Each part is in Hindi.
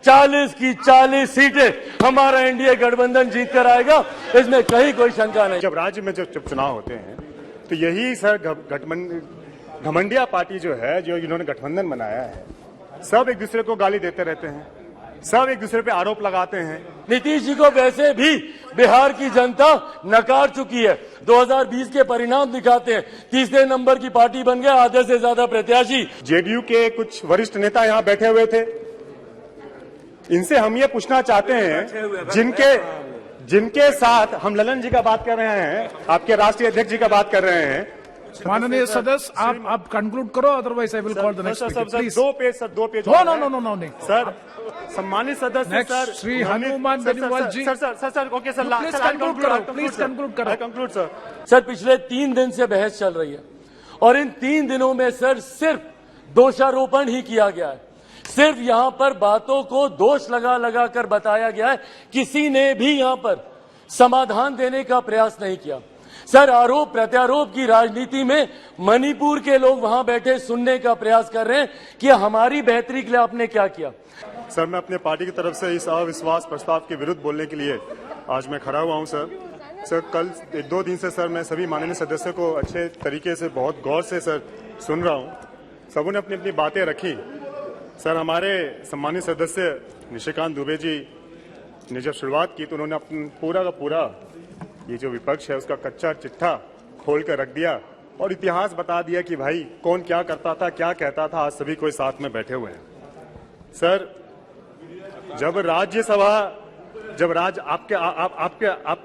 40 की 40 सीटें हमारा एनडीए गठबंधन जीत कर आएगा, इसमें कहीं कोई शंका नहीं। जब राज्य में जब चुनाव होते हैं तो यही सर घमंडिया पार्टी जो है, जो इन्होंने गठबंधन बनाया है, सब एक दूसरे को गाली देते रहते हैं, सब एक दूसरे पे आरोप लगाते हैं। नीतीश जी को वैसे भी बिहार की जनता नकार चुकी है। 2020 के परिणाम दिखाते हैं, तीसरे नंबर की पार्टी बन गए, आधे से ज्यादा प्रत्याशी। जेडीयू के कुछ वरिष्ठ नेता यहाँ बैठे हुए थे, इनसे हम ये पूछना चाहते हैं, जिनके साथ हम ललन जी का बात कर रहे हैं, आपके राष्ट्रीय अध्यक्ष जी का बात कर रहे हैं। माननीय सदस्य, आप कंक्लूड करो, otherwise I will call the next speaker, please. दो पेज नो सर, सम्मानित सदस्य sir, Shri Hanuman Beniwal ji. Sir, okay sir, please conclude करो, प्लीज कंक्लूड करो। Conclude sir. सर, पिछले 3 दिन से बहस चल रही है और इन 3 दिनों में सर सिर्फ दोषारोपण ही किया गया है। सिर्फ यहां पर बातों को दोष लगा कर बताया गया है, किसी ने भी यहां पर समाधान देने का प्रयास नहीं किया। सर, आरोप प्रत्यारोप की राजनीति में मणिपुर के लोग वहां बैठे सुनने का प्रयास कर रहे हैं कि हमारी बेहतरी के लिए आपने क्या किया। सर, मैं अपने पार्टी की तरफ से इस अविश्वास प्रस्ताव के विरुद्ध बोलने के लिए आज मैं खड़ा हुआ हूं। सर, कल 2 दिन से सर मैं सभी माननीय सदस्यों को अच्छे तरीके से बहुत गौर से सर सुन रहा हूं। सबों ने अपनी अपनी बातें रखी। सर, हमारे सम्मानित सदस्य निशिकांत दुबे जी ने जब शुरुआत की तो उन्होंने अपना पूरा का पूरा ये जो विपक्ष है उसका कच्चा चिट्ठा खोल कर रख दिया और इतिहास बता दिया कि भाई कौन क्या करता था, क्या कहता था। आज सभी कोई साथ में बैठे हुए हैं। सर, जब राज्यसभा, जब आप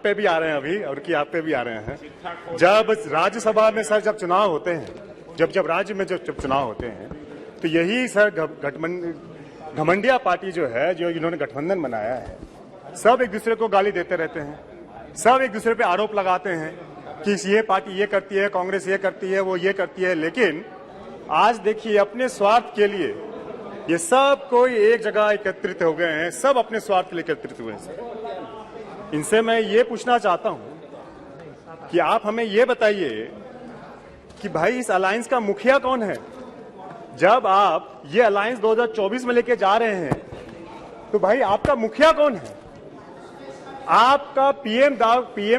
पे भी आ रहे हैं अभी, और कि आप पे भी आ रहे हैं, जब राज्यसभा में सर जब चुनाव होते हैं, जब राज्य में जब चुनाव होते हैं तो यही सर घमंडिया पार्टी जो है, जो इन्होंने गठबंधन बनाया है, सब एक दूसरे को गाली देते रहते हैं, सब एक दूसरे पे आरोप लगाते हैं कि ये पार्टी ये करती है, कांग्रेस ये करती है, वो ये करती है। लेकिन आज देखिए, अपने स्वार्थ के लिए ये सब कोई एक जगह एकत्रित हो गए हैं, सब अपने स्वार्थ के लिए एकत्रित हुए हैं। इनसे मैं ये पूछना चाहता हूं कि आप हमें ये बताइए कि भाई इस अलायंस का मुखिया कौन है। जब आप ये अलायंस 2024 में लेके जा रहे हैं तो भाई आपका मुखिया कौन है, आपका पीएम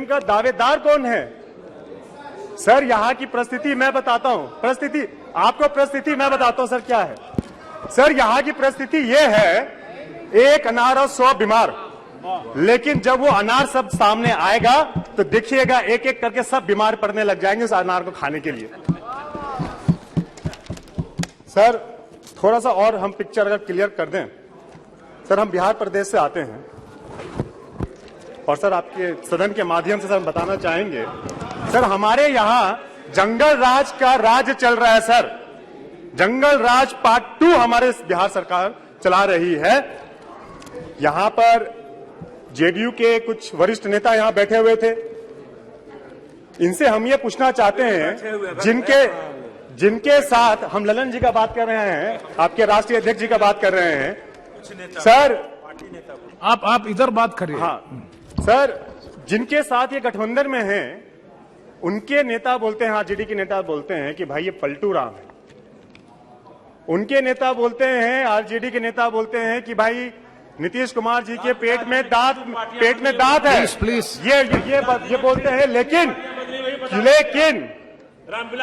का दावेदार कौन है। सर, यहां की परिस्थिति मैं बताता हूं, परिस्थिति मैं बताता हूं सर क्या है। सर, यहां की परिस्थिति यह है, एक अनार और 100 बीमार, लेकिन जब वो अनार सब सामने आएगा तो देखिएगा एक एक करके सब बीमार पड़ने लग जाएंगे उस अनार को खाने के लिए। सर, थोड़ा सा और हम पिक्चर अगर क्लियर कर दें। सर, हम बिहार प्रदेश से आते हैं और सर आपके सदन के माध्यम से सर हम बताना चाहेंगे, सर हमारे यहां जंगल राज का राज चल रहा है। सर, जंगल राज पार्ट 2 हमारे बिहार सरकार चला रही है। यहां पर जेडीयू के कुछ वरिष्ठ नेता यहां बैठे हुए थे, इनसे हम ये पूछना चाहते हैं, जिनके साथ हम ललन जी का बात कर रहे हैं, आपके राष्ट्रीय अध्यक्ष जी का बात कर रहे हैं। सर, आप इधर बात करिए। हाँ सर, जिनके साथ ये गठबंधन में हैं, उनके नेता बोलते हैं, आरजेडी के नेता बोलते हैं कि भाई ये पलटू राम है। उनके नेता बोलते हैं, आरजेडी के नेता बोलते हैं कि भाई नीतीश कुमार जी के पेट में दांत है। प्लीज ये बोलते हैं। लेकिन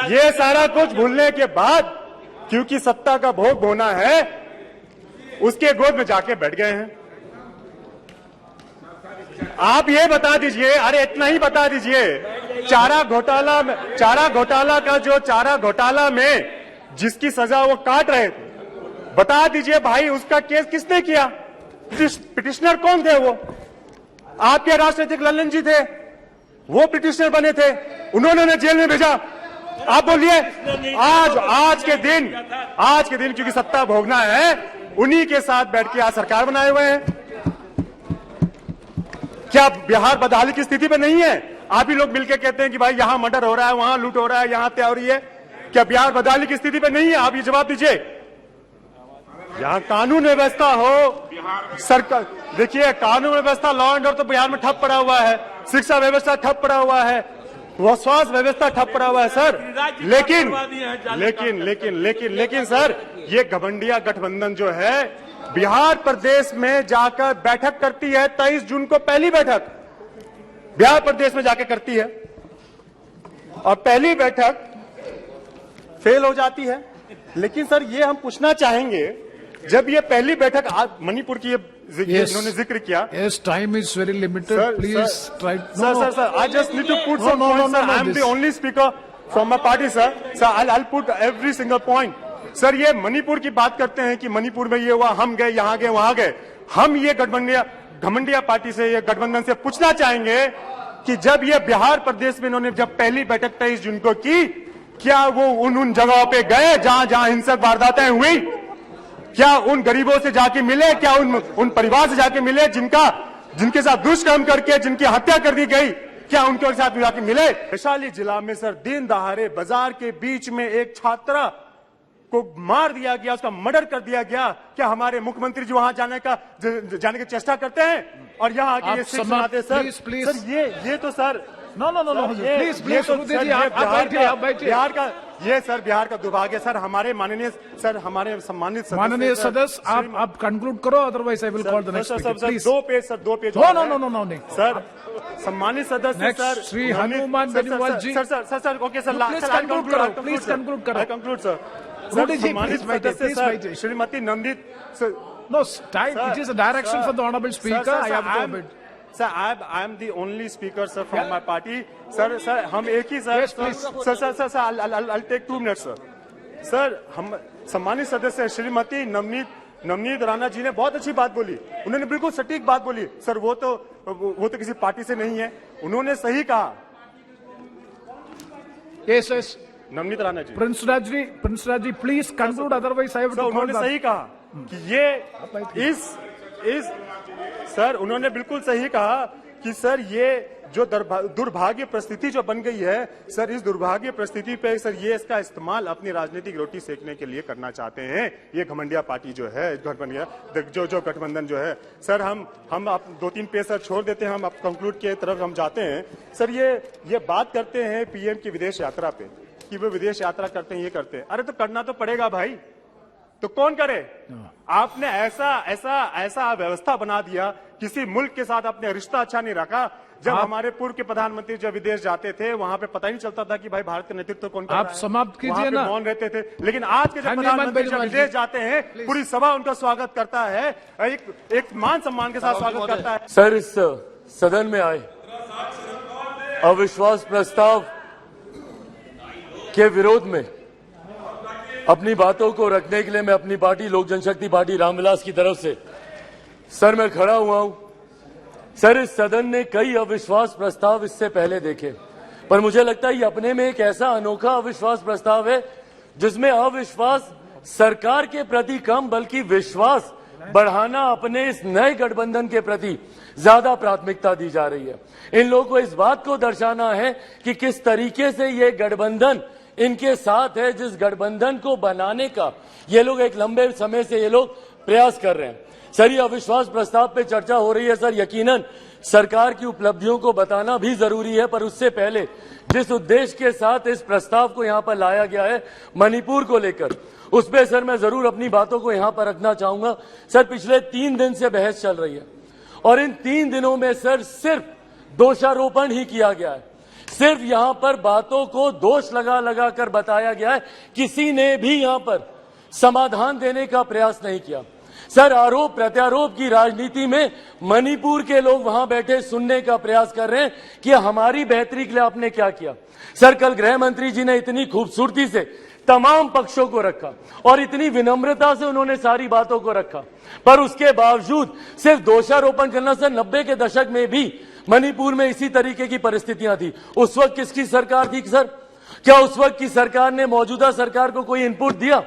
ये सारा कुछ भूलने के बाद, क्योंकि सत्ता का भोग होना है, उसके गोद में जाके बैठ गए हैं। आप ये बता दीजिए, अरे इतना ही बता दीजिए, चारा घोटाला में जिसकी सजा वो काट रहे थे, बता दीजिए भाई उसका केस किसने किया, पिटिशनर कौन थे। वो आपके राष्ट्रीय अध्यक्ष ललन जी थे, वो पिटिशनर बने थे, उन्होंने जेल में भेजा। आप बोलिए, आज के दिन क्योंकि सत्ता भोगना है, उन्हीं के साथ बैठ के आज सरकार बनाए हुए हैं। क्या बिहार बदहाली की स्थिति पे नहीं है? आप ही लोग मिलकर कहते हैं कि भाई यहां मर्डर हो रहा है, वहां लूट हो रहा है, यहां हत्या हो रही है। क्या बिहार बदहाली की स्थिति पे नहीं है? आप ये जवाब दीजिए। यहां कानून व्यवस्था हो, सरकार देखिए, कानून व्यवस्था, लॉ एंड ऑर्डर तो बिहार में ठप पड़ा हुआ है, शिक्षा व्यवस्था ठप पड़ा हुआ है, स्वास्थ्य व्यवस्था ठप पड़ा हुआ है सर। लेकिन सर, ये घमंडिया गठबंधन जो है, बिहार प्रदेश में जाकर बैठक करती है। 23 जून को पहली बैठक बिहार प्रदेश में जाकर करती है और पहली बैठक फेल हो जाती है। लेकिन सर ये हम पूछना चाहेंगे, जब ये पहली बैठक मणिपुर की इन्होंने जिक्र किया। Yes, time is very limited. Sir, Please sir, try. Sir, I just need to put some points, sir. I am the only speaker from my party, sir. Sir, I'll put every single point. Sir ये मणिपुर की बात करते हैं कि मणिपुर में ये हुआ, हम गए, यहाँ गए, वहां गए। हम ये घमंडिया पार्टी से, ये गठबंधन से पूछना चाहेंगे कि जब ये बिहार प्रदेश में इन्होंने जब पहली बैठक 23 जून को की, क्या वो उन जगहों पे गए जहां जहां हिंसक वारदातें हुई? क्या उन गरीबों से जाके मिले? क्या उन परिवार से जाके मिले जिनके साथ दुष्कर्म करके जिनकी हत्या कर दी गई? क्या उनके साथ जाके मिले? वैशाली जिला में सर दिन दहाड़े बाजार के बीच में एक छात्रा को मार दिया गया, उसका मर्डर कर दिया गया। क्या हमारे मुख्यमंत्री जी वहां जाने की चेष्टा करते हैं और यहाँ आके ये शिक्षा सुनाते? सर सर ये तो सर No. Please, सुरदेव जी, आप बैठिए। बिहार का दुर्भाग्य सर। हमारे माननीय सर, हमारे सम्मानित सदस्य, आप कंक्लूड करो, otherwise I will call the next speaker, please. 2 page. No, नहीं सर। सम्मानित सदस्य sir Shri Hanuman Beniwal ji. Sir okay sir, please conclude करो। Conclude sir. सम्मानित सदस्य sir Shrimati Nandit sir. No, time. It is a direction for the honorable speaker. I have to obey. Sir, I am the only speaker, sir, from my party. Sir, हम एक ही sir. Yes, please. Sir, I'll take 2 minutes, sir. Sir, हम सम्मानित सदस्य श्रीमती नवनीत राणा जी ने बहुत अच्छी बात बोली। उन्होंने बिल्कुल सटीक बात बोली। सर वो तो किसी पार्टी से नहीं है, उन्होंने सही कहा। Yes. Navneet Rana ji. Prince Raj ji, please conclude, otherwise I have to call. उन्होंने सही कहा कि ये इस सर उन्होंने बिल्कुल सही कहा कि सर ये जो दुर्भाग्य परिस्थिति जो बन गई है, सर इस दुर्भाग्य परिस्थिति पे सर ये इसका इस्तेमाल अपनी राजनीतिक रोटी सेकने के लिए करना चाहते हैं ये घमंडिया पार्टी जो है, जो गठबंधन जो है। सर हम आप 2-3 पेज सर छोड़ देते हैं, हम आप कंक्लूड की तरफ हम जाते हैं। सर ये बात करते हैं पीएम की विदेश यात्रा पे कि वो विदेश यात्रा करते हैं, ये करते हैं। अरे तो करना तो पड़ेगा भाई, तो कौन करे? आपने ऐसा व्यवस्था बना दिया, किसी मुल्क के साथ आपने रिश्ता अच्छा नहीं रखा। जब हमारे पूर्व के प्रधानमंत्री जब विदेश जाते थे, वहां पे पता ही नहीं चलता था कि भाई भारत का नेतृत्व कौन कर रहा है। आप समाप्त कीजिए ना। मौन रहते थे। लेकिन आज के जब प्रधानमंत्री जब विदेश जाते हैं, पूरी सभा उनका स्वागत करता है, एक मान सम्मान के साथ स्वागत करता है। सर इस सदन में आए अविश्वास प्रस्ताव के विरोध में अपनी बातों को रखने के लिए मैं अपनी पार्टी लोक जनशक्ति पार्टी रामविलास की तरफ से सर मैं खड़ा हुआ हूं। सर इस सदन ने कई अविश्वास प्रस्ताव इससे पहले देखे, पर मुझे लगता है ये अपने में एक ऐसा अनोखा अविश्वास प्रस्ताव है जिसमें अविश्वास सरकार के प्रति कम बल्कि विश्वास बढ़ाना अपने इस नए गठबंधन के प्रति ज्यादा प्राथमिकता दी जा रही है। इन लोगों को इस बात को दर्शाना है कि किस तरीके से ये गठबंधन इनके साथ है, जिस गठबंधन को बनाने का ये लोग एक लंबे समय से ये लोग प्रयास कर रहे हैं। सर ये अविश्वास प्रस्ताव पे चर्चा हो रही है। सर यकीनन सरकार की उपलब्धियों को बताना भी जरूरी है, पर उससे पहले जिस उद्देश्य के साथ इस प्रस्ताव को यहां पर लाया गया है मणिपुर को लेकर, उस पर सर मैं जरूर अपनी बातों को यहां पर रखना चाहूंगा। सर पिछले 3 दिन से बहस चल रही है और इन 3 दिनों में सर सिर्फ दोषारोपण ही किया गया है। सिर्फ यहां पर बातों को दोष लगा कर बताया गया है, किसी ने भी यहां पर समाधान देने का प्रयास नहीं किया। सर आरोप प्रत्यारोप की राजनीति में मणिपुर के लोग वहां बैठे सुनने का प्रयास कर रहे हैं कि हमारी बेहतरी के लिए आपने क्या किया। सर कल गृह मंत्री जी ने इतनी खूबसूरती से तमाम पक्षों को रखा और इतनी विनम्रता से उन्होंने सारी बातों को रखा, पर उसके बावजूद सिर्फ दोषारोपण करना। सर 90 के दशक में भी मणिपुर में इसी तरीके की परिस्थितियां थी। उस वक्त किसकी सरकार थी सर? क्या उस वक्त की सरकार ने मौजूदा सरकार को कोई इनपुट दिया?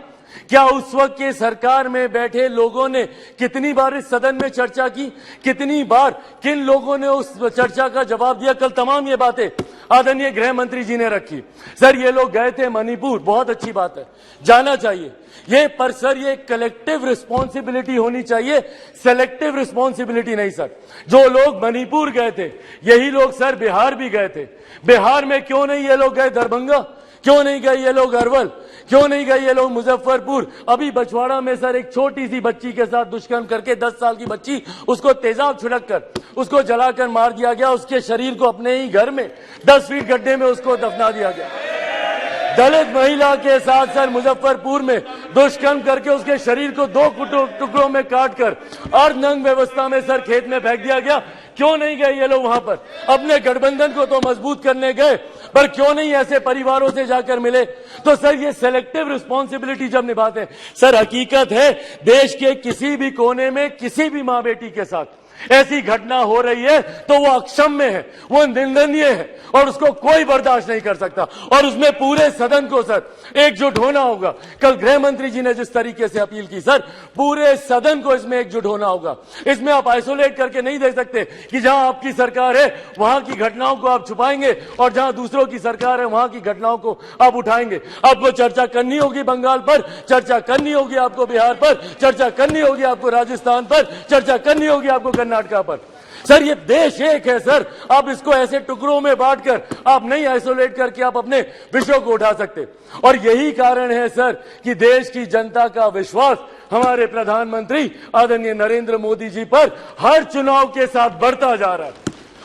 क्या उस वक्त के सरकार में बैठे लोगों ने कितनी बार इस सदन में चर्चा की? कितनी बार किन लोगों ने उस चर्चा का जवाब दिया? कल तमाम ये बातें आदरणीय गृह मंत्री जी ने रखी। सर ये लोग गए थे मणिपुर, बहुत अच्छी बात है, जाना चाहिए ये, पर सर ये कलेक्टिव रिस्पॉन्सिबिलिटी होनी चाहिए, सेलेक्टिव रिस्पॉन्सिबिलिटी नहीं। सर जो लोग मणिपुर गए थे यही लोग सर बिहार भी गए थे। बिहार में क्यों नहीं ये लोग गए दरभंगा? क्यों नहीं गए ये लोग अरवल, क्यों नहीं गए ये लोग मुजफ्फरपुर? अभी बछवाड़ा में सर एक छोटी सी बच्ची के साथ दुष्कर्म करके 10 साल की बच्ची, उसको तेजाब छिड़क कर उसको जलाकर मार दिया गया। उसके शरीर को अपने ही घर में 10 फीट गड्ढे में उसको दफना दिया गया। दलित महिला के साथ सर मुजफ्फरपुर में दुष्कर्म करके उसके शरीर को 2 टुकड़ों में काटकर अर्धनग्न व्यवस्था में सर खेत में फेंक दिया गया। क्यों नहीं गए ये लोग वहां पर? अपने गठबंधन को तो मजबूत करने गए, पर क्यों नहीं ऐसे परिवारों से जाकर मिले? तो सर ये सेलेक्टिव रिस्पॉन्सिबिलिटी जब निभाते हैं, सर हकीकत है देश के किसी भी कोने में किसी भी मां बेटी के साथ ऐसी घटना हो रही है तो वो अक्षम्य है, वो निंदनीय है और उसको कोई बर्दाश्त नहीं कर सकता। और उसमें पूरे सदन को सर एकजुट होना होगा। कल गृह मंत्री जी ने जिस तरीके से अपील की, सर पूरे सदन को इसमें एकजुट होना होगा। इसमें आप आइसोलेट करके नहीं देख सकते कि जहां आपकी सरकार है वहां की घटनाओं को आप छुपाएंगे और जहां दूसरों की सरकार है वहां की घटनाओं को आप उठाएंगे। आपको चर्चा करनी होगी बंगाल पर, चर्चा करनी होगी आपको बिहार पर, चर्चा करनी होगी आपको राजस्थान पर, चर्चा करनी होगी आपको कर्नाटका पर। सर ये देश एक है सर, आप इसको ऐसे टुकड़ों में बांटकर आप नहीं आइसोलेट करके आप अपने विषयों को उठा सकते। और यही कारण है सर कि देश की जनता का विश्वास हमारे प्रधानमंत्री आदरणीय नरेंद्र मोदी जी पर हर चुनाव के साथ बढ़ता जा रहा है।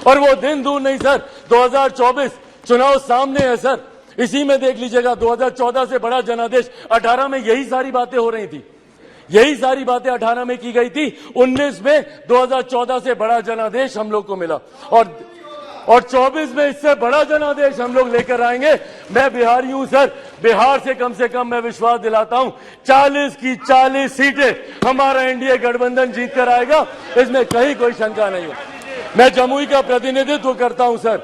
और वो दिन दूर नहीं सर, 2024 चुनाव सामने है सर। इसी में देख लीजिएगा 2014 से बड़ा जनादेश 18 में यही सारी बातें हो रही थी, यही सारी बातें 18 में की गई थी। 19 में 2014 से बड़ा जनादेश हम लोग को मिला और 24 में इससे बड़ा जनादेश हम लोग लेकर आएंगे। मैं बिहारी हूं सर, बिहार से कम मैं विश्वास दिलाता हूं 40 की 40 सीटें हमारा एनडीए गठबंधन जीत कर आएगा, इसमें कहीं कोई शंका नहीं है। मैं जमुई का प्रतिनिधित्व करता हूं सर।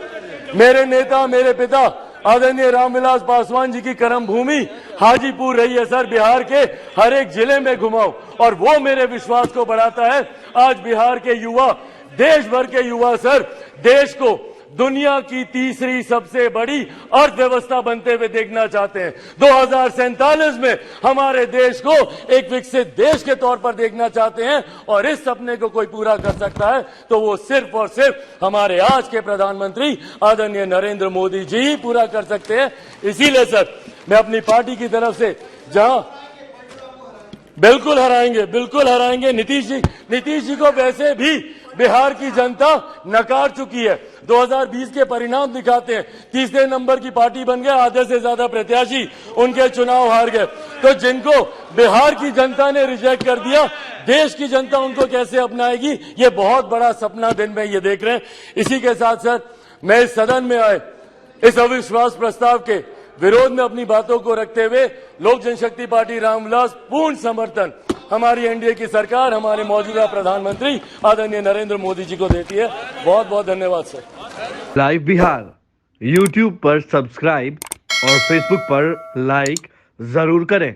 मेरे नेता, मेरे पिता आदरणीय रामविलास पासवान जी की कर्म भूमि हाजीपुर रही है सर। बिहार के हर एक जिले में घुमाऊं और वो मेरे विश्वास को बढ़ाता है। आज बिहार के युवा, देश भर के युवा सर देश को दुनिया की तीसरी सबसे बड़ी अर्थव्यवस्था बनते हुए देखना चाहते हैं। 2047 में हमारे देश को एक विकसित देश के तौर पर देखना चाहते हैं और इस सपने को कोई पूरा कर सकता है तो वो सिर्फ और सिर्फ हमारे आज के प्रधानमंत्री आदरणीय नरेंद्र मोदी जी ही पूरा कर सकते हैं। इसीलिए सर मैं अपनी पार्टी की तरफ से जहां बिल्कुल हराएंगे नीतीश जी को वैसे भी बिहार की जनता नकार चुकी है। 2020 के परिणाम दिखाते हैं, तीसरे नंबर की पार्टी बन गए, आधे से ज्यादा प्रत्याशी उनके चुनाव हार गए। तो जिनको बिहार की जनता ने रिजेक्ट कर दिया, देश की जनता उनको कैसे अपनाएगी, ये बहुत बड़ा सपना दिन में ये देख रहे हैं। इसी के साथ सर मैं इस सदन में आए इस अविश्वास प्रस्ताव के विरोध में अपनी बातों को रखते हुए लोक जनशक्ति पार्टी रामविलास पूर्ण समर्थन हमारी एनडीए की सरकार, हमारे मौजूदा प्रधानमंत्री आदरणीय नरेंद्र मोदी जी को देती है। बहुत बहुत धन्यवाद सर। लाइव बिहार यूट्यूब पर सब्सक्राइब और फेसबुक पर लाइक जरूर करें।